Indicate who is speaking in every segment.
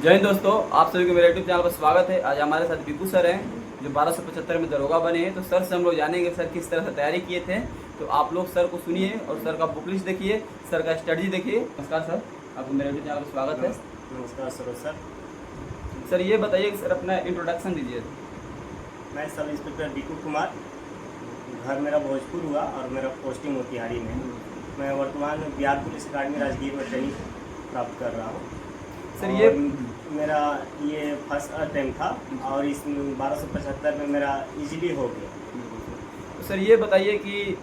Speaker 1: जय हिंद दोस्तों, आप सभी को मेरे यूट्यूब चैनल पर स्वागत है। आज हमारे साथ बिकू सर हैं जो 1275 में दरोगा बने हैं। तो सर से हम लोग जानेंगे सर किस तरह से तैयारी किए थे। तो आप लोग सर को सुनिए और सर का बुक लिस्ट देखिए, सर का स्टडी देखिए। नमस्कार सर, आपको मेरे यूट्यूब चैनल पर स्वागत है।
Speaker 2: नमस्कार सर।
Speaker 1: सर ये बताइए सर, अपना इंट्रोडक्शन दीजिए।
Speaker 2: मैं सब इंस्पेक्टर बिकू कुमार, घर मेरा भोजपुर हुआ और मेरा पोस्टिंग मोतिहारी में। मैं वर्तमान बिहार पुलिस अकादमी राजगीर में ट्रेनिंग प्राप्त कर रहा हूँ।
Speaker 1: सर ये
Speaker 2: मेरा ये फर्स्ट अटेम्प्ट था और इस 1275 में मेरा इजीली हो गया।
Speaker 1: तो सर ये बताइए कि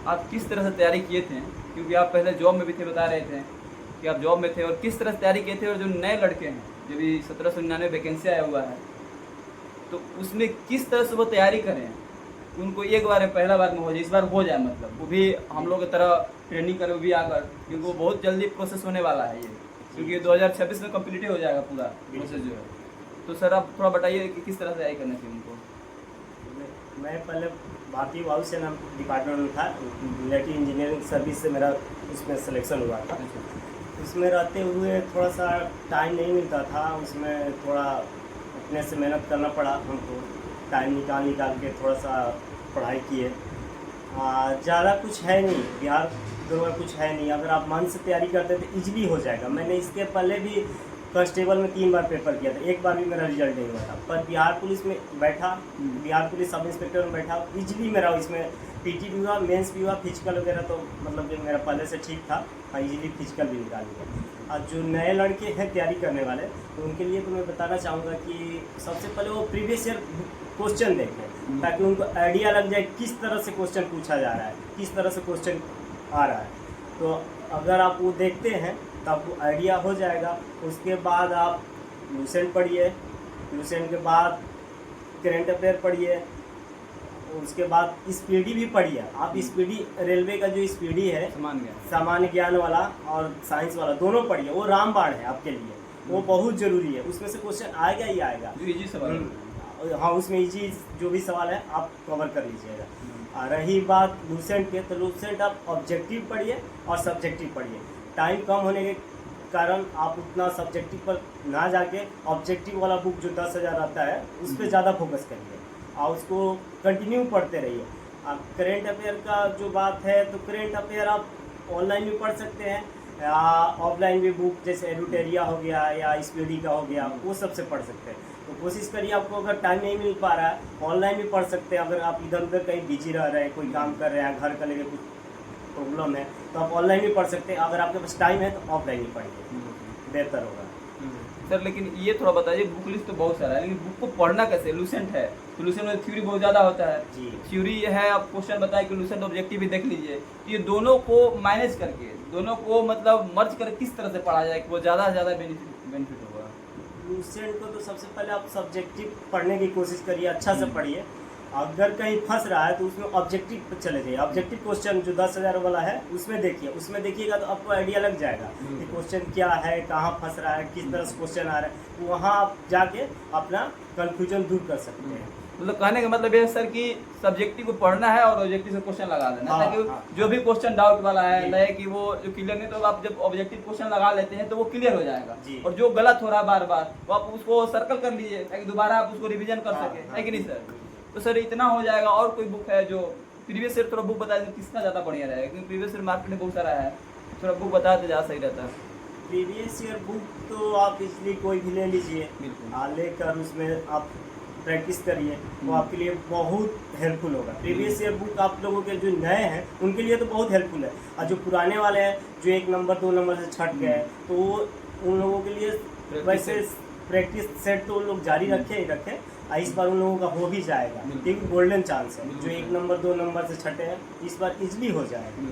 Speaker 1: आप किस तरह से तैयारी किए थे, क्योंकि आप पहले जॉब में भी थे, बता रहे थे कि आप जॉब में थे, और किस तरह से तैयारी किए थे। और जो नए लड़के हैं, जो भी 1799 वैकेंसी आया हुआ है, तो उसमें किस तरह से वो तैयारी करें, उनको एक बार पहला बार में हो जाए, इस बार हो जाए, मतलब वो भी हम लोग की तरह ट्रेनिंग करे, वो भी आकर, क्योंकि वो बहुत जल्दी प्रोसेस होने वाला है ये, क्योंकि 2026 में कंप्लीट हो जाएगा पूरा प्रोसेस जो है। तो सर आप थोड़ा बताइए कि किस तरह से तैयारी करना चाहिए उनको।
Speaker 2: मैं पहले भारतीय वायुसेना डिपार्टमेंट में था, मिलिट्री इंजीनियरिंग सर्विस से मेरा उसमें सिलेक्शन हुआ था। उसमें रहते हुए थोड़ा सा टाइम नहीं मिलता था, उसमें थोड़ा अपने से मेहनत करना पड़ा हमको, टाइम निकाल के थोड़ा सा पढ़ाई किए। ज़्यादा कुछ है नहीं, बिहार दरोगा कुछ है नहीं। अगर आप मन से तैयारी करते तो इजीली हो जाएगा। मैंने इसके पहले भी कांस्टेबल में 3 बार पेपर किया था, एक बार भी मेरा रिजल्ट नहीं हुआ था। पर बिहार पुलिस में बैठा, बिहार पुलिस सब इंस्पेक्टर में बैठा, इजीली मेरा इसमें पीटी भी हुआ, मेंस भी हुआ, फिजिकल वगैरह तो मतलब जो मेरा पहले से ठीक था, इजीली फिजिकल भी निकाल लिया। और जो नए लड़के हैं तैयारी करने वाले, तो उनके लिए तो मैं बताना चाहूँगा कि सबसे पहले वो प्रीवियस ईयर क्वेश्चन देखें, ताकि उनको आइडिया लग जाए किस तरह से क्वेश्चन पूछा जा रहा है, किस तरह से क्वेश्चन आ रहा है। तो अगर आप वो देखते हैं तो आपको आइडिया हो जाएगा। उसके बाद आप लूसेंट पढ़िए, लूसेंट के बाद करंट अफेयर पढ़िए, उसके बाद स्पीडी भी पढ़िए। आप स्पीडी, रेलवे का जो स्पीडी है, सामान्य ज्ञान वाला और साइंस वाला दोनों पढ़िए। वो रामबाण है आपके लिए, वो बहुत ज़रूरी है। उसमें से क्वेश्चन आएगा ही आएगा।
Speaker 1: इजी सवाल,
Speaker 2: हाँ, उसमें इजी जो भी सवाल है आप कवर कर लीजिएगा। रही बात लूसेंट के, तो लूसेंट आप ऑब्जेक्टिव पढ़िए और सब्जेक्टिव पढ़िए। टाइम कम होने के कारण आप उतना सब्जेक्टिव पर ना जाके ऑब्जेक्टिव वाला बुक जो 10,000 आता है उस पर ज़्यादा फोकस करिए और उसको कंटिन्यू पढ़ते रहिए। आप करेंट अफेयर का जो बात है, तो करेंट अफेयर आप ऑनलाइन भी पढ़ सकते हैं या ऑफलाइन भी बुक जैसे एडुटेरिया हो गया या स्पीडी का हो गया, वो सबसे पढ़ सकते हैं। तो कोशिश करिए, आपको अगर टाइम नहीं मिल पा रहा है ऑनलाइन भी पढ़ सकते हैं। अगर आप इधर उधर कहीं बिजी रह रहे हैं, कोई काम कर रहे हैं, घर का लेके कुछ प्रॉब्लम है, तो आप ऑनलाइन भी पढ़ सकते हैं। अगर आपके पास टाइम है तो ऑफलाइन ही पढ़िए, बेहतर होगा।
Speaker 1: सर लेकिन ये थोड़ा बताइए, बुक लिस्ट तो बहुत सारा है, लेकिन बुक को पढ़ना कैसे। लूसेंट है तो लूसेंट में थ्योरी बहुत ज़्यादा होता है
Speaker 2: जी।
Speaker 1: थ्योरी है, आप क्वेश्चन बताए कि लूसेंट ऑब्जेक्टिव भी देख लीजिए। तो ये दोनों को मैनेज करके, दोनों को मतलब मर्ज करके किस तरह से पढ़ा जाए कि वो ज़्यादा से ज़्यादा बेनिफिट होगा।
Speaker 2: लूसेंट को तो सबसे पहले आप सब्जेक्टिव पढ़ने की कोशिश करिए, अच्छा से पढ़िए। अगर कहीं फंस रहा है तो उसमें ऑब्जेक्टिव पर चले जाइए। ऑब्जेक्टिव क्वेश्चन जो 10,000 वाला है उसमें देखिए, उसमें देखिएगा तो आपको आइडिया लग जाएगा कि क्वेश्चन क्या है, कहाँ फंस रहा है, किस तरह से क्वेश्चन आ रहा है। तो वहाँ आप जाके अपना कन्फ्यूजन दूर कर सकते हैं।
Speaker 1: मतलब कहने का मतलब ये है सर कि सब्जेक्टिव को पढ़ना है और ऑब्जेक्टिव से क्वेश्चन लगा देना, ताकि जो भी क्वेश्चन डाउट वाला है लगे कि वो जो क्लियर नहीं, तो आप जब ऑब्जेक्टिव क्वेश्चन लगा लेते हैं तो वो क्लियर हो जाएगा। और जो गलत हो रहा है बार बार, वो आप उसको सर्कल कर लीजिए ताकि दोबारा आप उसको रिवीजन कर सके, है कि नहीं सर। तो सर इतना हो जाएगा। और कोई बुक है जो प्रीवियस ईयर, थोड़ा बुक बता दें किसका ज़्यादा बढ़िया रहेगा, क्योंकि प्रीवियस ईयर मार्केट में बहुत सारा है, थोड़ा बुक बता दें ज़्यादा सही रहता है।
Speaker 2: प्रीवियस ईयर बुक तो आप इसलिए कोई भी ले लीजिए, लेकर उसमें आप प्रैक्टिस करिए, वो आपके लिए बहुत हेल्पफुल होगा। प्रीवियस ईयर बुक आप लोगों के जो नए हैं उनके लिए तो बहुत हेल्पफुल है, और जो पुराने वाले हैं जो 1 नंबर 2 नंबर से छट गए, तो वो उन लोगों के लिए वैसे प्रैक्टिस सेट तो उन लोग जारी रखे ही रखें। इस बार उन लोगों का हो भी जाएगा, क्योंकि गोल्डन चांस है। जो 1 नंबर 2 नंबर से छटे हैं इस बार इजली हो जाएगा।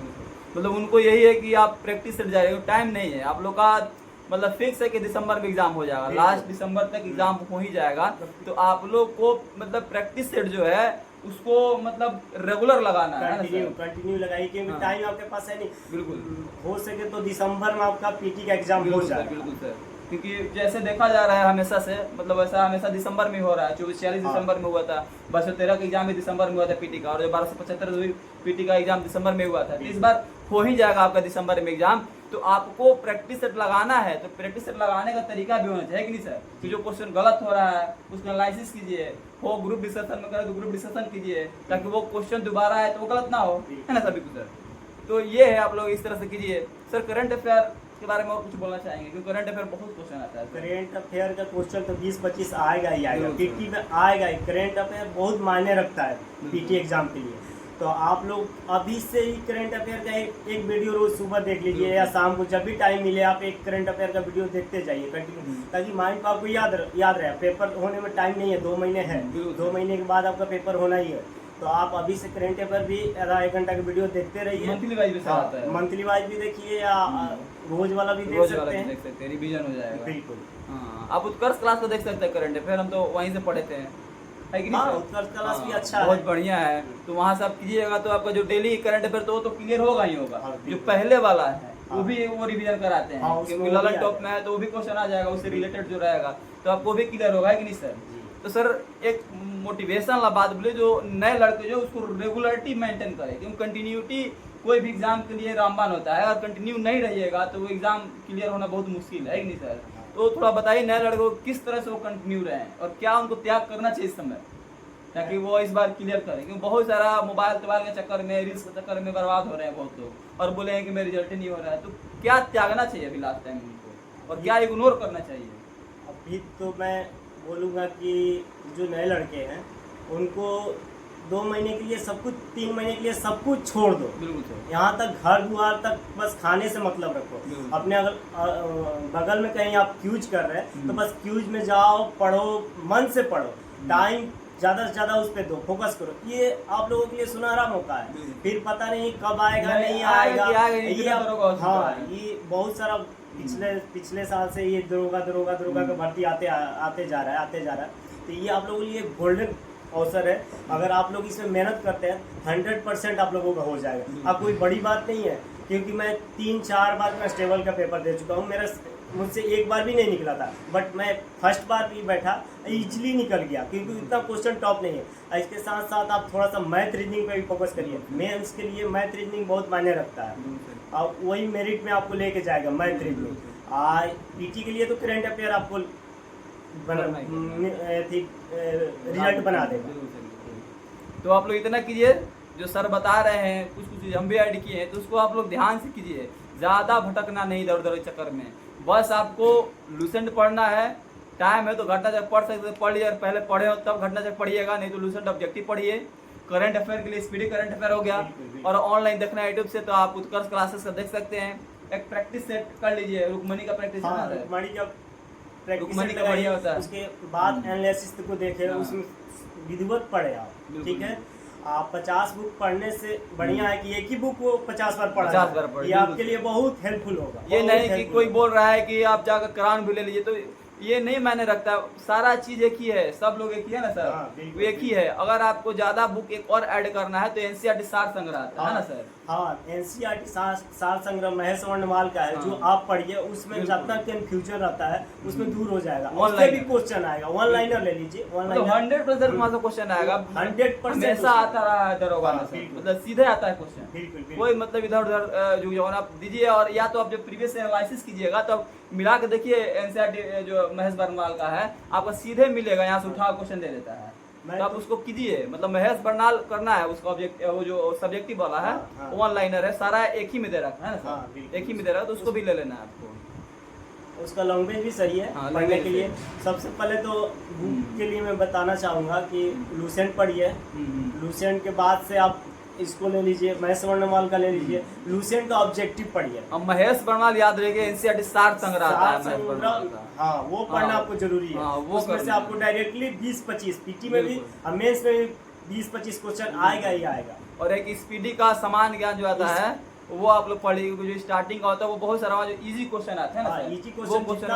Speaker 1: मतलब उनको यही है कि आप प्रैक्टिस सेट जारी, टाइम नहीं है आप लोग का, मतलब फिक्स है कि दिसंबर में एग्जाम हो जाएगा, लास्ट दिसंबर तक एग्जाम हो ही जाएगा। तो आप लोग को मतलब प्रैक्टिस सेट जो है उसको मतलब रेगुलर लगाना है,
Speaker 2: कंटिन्यू लगाइए, क्योंकि टाइम आपके पास है नहीं।
Speaker 1: बिल्कुल,
Speaker 2: हो सके तो दिसंबर में आपका पीटी का एग्जाम हो जाए।
Speaker 1: बिल्कुल सर, क्योंकि जैसे देखा जा रहा है हमेशा से, मतलब ऐसा हमेशा दिसंबर में हो रहा है। 24-46 दिसंबर में हुआ था, 1213 का एग्जाम भी दिसंबर में हुआ था पीटी का, और जो 1275 पीटी का एग्जाम दिसंबर में हुआ था। तो इस बार हो ही जाएगा आपका दिसंबर में एग्जाम। तो आपको प्रैक्टिस सेट लगाना है, तो प्रैक्टिस सेट लगाने का तरीका भी होना चाहिए कि नहीं सर, कि जो क्वेश्चन गलत हो रहा है उसका एनालिसिस कीजिए, हो ग्रुप डिस्कशन में करें तो ग्रुप डिस्कशन कीजिए, ताकि वो क्वेश्चन दोबारा आए तो वो गलत ना हो, है ना सभी को सर। तो ये है, आप लोग इस तरह से कीजिए। सर करंट अफेयर के बारे में और कुछ बोलना चाहेंगे, क्योंकि करंट अफेयर बहुत क्वेश्चन आता है।
Speaker 2: करेंट अफेयर का क्वेश्चन तो 20-25 आएगा ही आएगा,
Speaker 1: बिल्कुल।
Speaker 2: पीटी में आएगा ही। करेंट अफेयर बहुत मायने रखता है पीटी एग्जाम के लिए। तो आप लोग अभी से ही करंट अफेयर का एक वीडियो रोज सुबह देख लीजिए, या शाम को जब भी टाइम मिले आप एक करंट अफेयर का वीडियो देखते जाइए कंटिन्यू, ताकि माइंड को आपको याद रहे। पेपर होने में टाइम नहीं है, 2 महीने है, 2 महीने के बाद आपका पेपर होना ही है। तो आप अभी से करंट अफेयर भी आधा 1 घंटा का वीडियो देखते रहिए।
Speaker 1: मंथली वाइज भी सर आता है,
Speaker 2: मंथली वाइज भी देखिए, या रोज वाला भी देख सकते हैं,
Speaker 1: रिवीजन हो जाएगा।
Speaker 2: बिल्कुल।
Speaker 1: हाँ, आप उत्कर्ष क्लास को देख सकते हैं करंट अफेयर, हम तो वहीं से पढ़े थे, है कि नहीं
Speaker 2: हाँ,
Speaker 1: सर?
Speaker 2: उत्कर्ष क्लास भी
Speaker 1: हाँ,
Speaker 2: अच्छा है,
Speaker 1: बहुत बढ़िया है। तो वहाँ से आप कीजिएगा तो आपका जो डेली करंट अफेयर तो वो तो क्लियर होगा ही होगा।
Speaker 2: हाँ,
Speaker 1: जो पहले वाला है वो
Speaker 2: हाँ।
Speaker 1: भी वो रिवीजन कराते हैं,
Speaker 2: हाँ, उसमें
Speaker 1: क्योंकि
Speaker 2: वो भी
Speaker 1: ललन
Speaker 2: आ
Speaker 1: टॉप
Speaker 2: जाएगा।
Speaker 1: में है तो वो भी क्वेश्चन आ जाएगा, उससे रिलेटेड जो रहेगा तो आपको भी क्लियर होगा, है कि नहीं सर?
Speaker 2: जी।
Speaker 1: तो सर एक मोटिवेशन वाला बात बोले, जो नए लड़के जो उसको रेगुलरिटी मेंटेन करे, क्योंकि कंटिन्यूटी कोई भी एग्जाम के लिए रामबाण होता है, अगर कंटिन्यू नहीं रहिएगा तो वो एग्जाम क्लियर होना बहुत मुश्किल है कि नहीं सर? तो थोड़ा बताइए नए लड़कों को किस तरह से वो कंटिन्यू रहें और क्या उनको त्याग करना चाहिए इस समय, ताकि वो इस बार क्लियर करें, क्योंकि बहुत सारा मोबाइल के चक्कर में, रील्स के चक्कर में बर्बाद हो रहे हैं बहुत लोग, और बोले हैं कि मेरा रिजल्ट नहीं हो रहा है। तो क्या त्यागना चाहिए अभी लास्ट टाइम उनको, और क्या इग्नोर करना चाहिए?
Speaker 2: अभी तो मैं बोलूँगा कि जो नए लड़के हैं उनको 2 महीने के लिए सब कुछ, 3 महीने के लिए सब कुछ छोड़ दो।
Speaker 1: बिल्कुल सर।
Speaker 2: यहाँ तक घर द्वार तक बस खाने से मतलब रखो।
Speaker 1: बिल्कुल।
Speaker 2: अपने अगर बगल में कहीं आप क्यूज कर रहे हैं तो बस क्यूज में जाओ, पढ़ो, मन से पढ़ो, टाइम ज़्यादा से ज़्यादा उस पर दो, फोकस करो। ये आप लोगों के लिए सुनहरा मौका है, फिर पता नहीं कब आएगा, नहीं आएगा। ये बहुत सारा पिछले साल से ये दरोगा का भर्ती आते जा रहा है। तो ये आप लोगों के लिए गोल्डन अवसर है। अगर आप लोग इसमें मेहनत करते हैं 100% आप लोगों का हो जाएगा। अब कोई बड़ी बात नहीं है, क्योंकि मैं 3-4 बार कांस्टेबल का पेपर दे चुका हूँ। मुझसे एक बार भी नहीं निकला था, बट मैं फर्स्ट बार भी बैठा, इजीली निकल गया, क्योंकि इतना क्वेश्चन टॉप नहीं है। इसके साथ साथ आप थोड़ा सा मैथ रीजनिंग पे भी फोकस करिए। मेंस के लिए मैथ रीजनिंग बहुत मायने रखता है, और वही मेरिट में आपको लेके जाएगा मैथ रीजनिंग। पीटी के लिए तो करंट अफेयर आपको रिजल्ट बना देगा।
Speaker 1: तो आप लोग इतना कीजिए, जो सर बता रहे हैं कुछ कुछ हम भी ऐड किए हैं, तो उसको आप लोग ध्यान से कीजिए, ज़्यादा भटकना नहीं इधर उधर चक्कर में। बस आपको लूसेंट पढ़ना है, टाइम है तो घटना जब पढ़ सकते पढ़ लीजिए, पहले पढ़े हो तब घटना जब पढ़िएगा, नहीं तो लूसेंट ऑब्जेक्टिव पढ़िए। करंट अफेयर के लिए स्पीडी करंट अफेयर हो गया, और ऑनलाइन देखना है यूट्यूब से, तो आप उत्कर्ष क्लासेस का देख सकते हैं। एक प्रैक्टिस सेट कर लीजिए, रुकमणी का प्रैक्टिस
Speaker 2: हाँ, रुकमणी का प्रैक्टिस बढ़िया होता है। उसके बाद एनालिसिस को देखे, उसमें विधिवत पढ़े आप, ठीक है। आप 50 बुक पढ़ने से बढ़िया है कि एक ही बुक वो 50 बार पढ़ा, ये आपके लिए बहुत हेल्पफुल होगा।
Speaker 1: ये नहीं कि कोई बोल रहा है कि आप जाकर कुरान भी ले लीजिए, तो ये नहीं मायने रखता। सारा चीज एक ही है, सब लोग एक ही है ना सर? वो एक ही है। अगर आपको ज्यादा बुक एक और ऐड करना है तो एनसीईआरटी सार संग्रह आता है ना सर?
Speaker 2: हाँ, एनसीईआरटी सार संग्रह महेश वर्णमाल का है, जो आप पढ़िए, उसमें जितना कंफ्यूजन रहता है उसमें दूर हो जाएगा। उससे भी क्वेश्चन आएगा, वन लाइनर ले लीजिए,
Speaker 1: 100% वहाँ से क्वेश्चन आएगा,
Speaker 2: 100%
Speaker 1: हमेशा आता रहा है दरोगा में सर, मतलब सीधे आता है क्वेश्चन,
Speaker 2: बिल्कुल।
Speaker 1: कोई मतलब इधर उधर जो आप दीजिए। और या तो आप जब प्रीवियस एनालिसिस कीजिएगा तो मिला के देखिए, एनसीईआरटी जो महेश वर्णमाल का है आपका सीधे मिलेगा, यहाँ से उठा क्वेश्चन दे देता है, तो आप उसको कीजिए। मतलब महेश वर्णमाल करना है, उसका ऑब्जेक्ट वो जो सब्जेक्टिव वाला है वन लाइनर है, सारा एक ही में दे रखा है ना सर? एक ही में दे रखा है, तो उसको भी ले लेना है आपको।
Speaker 2: उसका लैंग्वेज भी सही है पढ़ने के लिए। सबसे पहले तो बुक के लिए मैं बताना चाहूँगा कि लूसेंट पढ़िए, लूसेंट के बाद से आप इसको ले लीजिए, महेश वर्णमाल का ले लीजिए, लूसेंट का ऑब्जेक्टिव पढ़िए।
Speaker 1: अब महेश वर्णमाल याद रखिए, एनसीईआरटी सार संग्रह आता है महेश वर्णमाल का।
Speaker 2: हाँ, वो पढ़ना आपको जरूरी है। उसमें से आपको डायरेक्टली 20-25 पीटी में भी, मेंस में भी 20-25 क्वेश्चन आएगा ही आएगा।
Speaker 1: और एक स्पीडी का समान ज्ञान जो आता है वो आप लोग पढ़िए, जो स्टार्टिंग का होता है वो बहुत सारा जो इजी क्वेश्चन आते हैं ना सर,
Speaker 2: इजी क्वेश्चन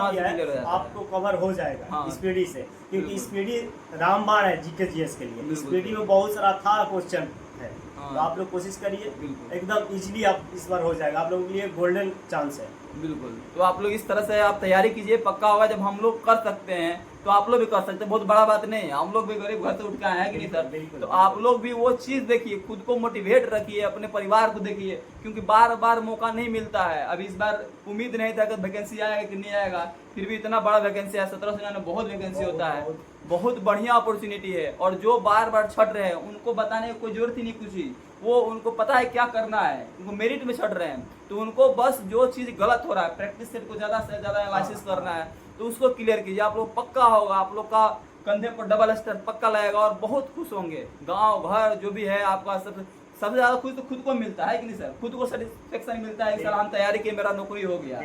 Speaker 2: आपको कवर हो जाएगा स्पीडी से, क्योंकि स्पीडी रामबाण है जीके जीएस के लिए। स्पीडी में बहुत सारा था क्वेश्चन है, तो आप लोग कोशिश करिए, एकदम इजीली आप इस बार हो जाएगा। आप लोगों के लिए गोल्डन चांस है।
Speaker 1: बिल्कुल। तो आप लोग इस तरह से आप तैयारी कीजिए, पक्का होगा। जब हम लोग कर सकते हैं तो आप लोग भी कर सकते हैं, बहुत बड़ा बात नहीं है। हम लोग भी गरीब घर से उठ के आए हैं कि नहीं सर?
Speaker 2: बिल्कुल,
Speaker 1: तो आप लोग भी वो चीज देखिए, खुद को मोटिवेट रखिए, अपने परिवार को देखिए, क्योंकि बार बार मौका नहीं मिलता है। अब इस बार उम्मीद नहीं था कि वैकेंसी आएगा कि नहीं आएगा, फिर भी इतना बड़ा वैकेंसी है। 1799 बहुत वैकेंसी होता है, बहुत बढ़िया अपॉर्चुनिटी है। और जो बार बार छट रहे हैं उनको बताने की कोई जरूरत ही नहीं कुछ ही, वो उनको पता है क्या करना है, उनको मेरिट में छट रहे हैं। तो उनको बस जो चीज़ गलत हो रहा है, प्रैक्टिस सेट को ज़्यादा से ज़्यादा एनालिसिस करना है, तो उसको क्लियर कीजिए। आप लोग पक्का होगा, आप लोग का कंधे पर डबल स्टार पक्का लगेगा और बहुत खुश होंगे। गांव घर जो भी है आपका सबसे ज़्यादा खुश तो खुद को मिलता है कि नहीं सर? खुद को सेटिस्फेक्शन मिलता है कि सर हम तैयारी किए, मेरा नौकरी हो गया।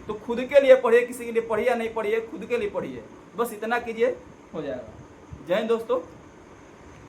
Speaker 1: तो खुद के लिए पढ़िए, किसी के लिए पढ़िए या नहीं पढ़िए, खुद के लिए पढ़िए, बस इतना कीजिए, हो जाएगा। जय हिंद दोस्तों।